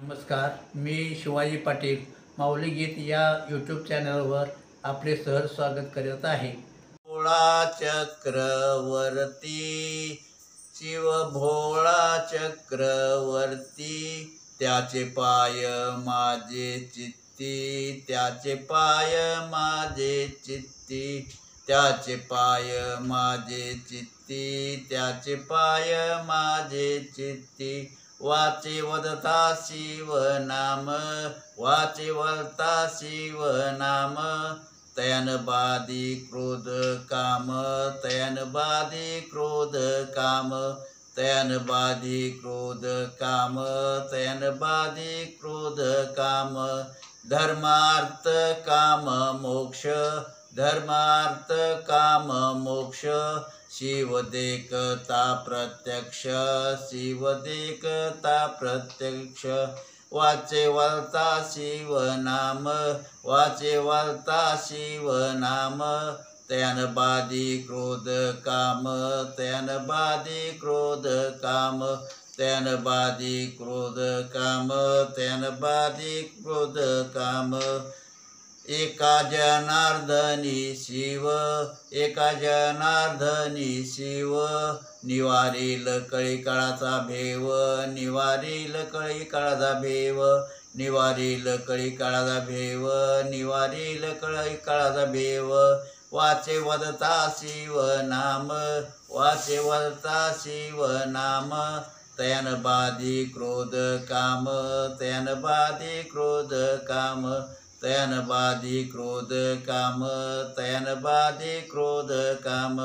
नमस्कार, मी शिवाजी पाटील माऊली गीत या यूट्यूब चॅनलवर आपले सहर्ष स्वागत करत आहे. भोळा चक्रवर्ती शिव भोळा चक्रवर्ती, त्याचे पाय माझे चित्ती, त्याचे पाय माझे चित्ती, त्याचे पाय माझे चित्ती, त्याचे पाय माझे चित्ती. वाचे वदता शिवनाम, वाचे वदता शिवनाम, तयान बाधी क्रोध काम, तयान बाधी क्रोध काम, तयान बाधी क्रोध काम, तयान बाधी क्रोध काम. धर्मार्थ काम मोक्ष, धर्मार्थ काम मोक्ष, शिव देखता प्रत्यक्ष, शिव देखता प्रत्यक्ष. वाचे वलता शिवनाम, वाचे वलता शिवनाम, तयान बाधी क्रोध काम, तयान बाधी क्रोध काम, तयान बाधी क्रोध काम, तयान बाधी क्रोध काम. एका जनार्दनी शिव, एका जनार्दनी शिव, निवारील कळी काळाचा भेव, निवारील कळी काळाचा भेव, निवारील कळी काळाचा भेव, निवारील कळी काळाचा भेव. वाचे वदता शिवनाम, वाचे वदता शिवनाम, तयान बाधी क्रोध काम, तयान बाधी क्रोध काम, तयान बाधी क्रोध काम, तयान बाधी क्रोध काम.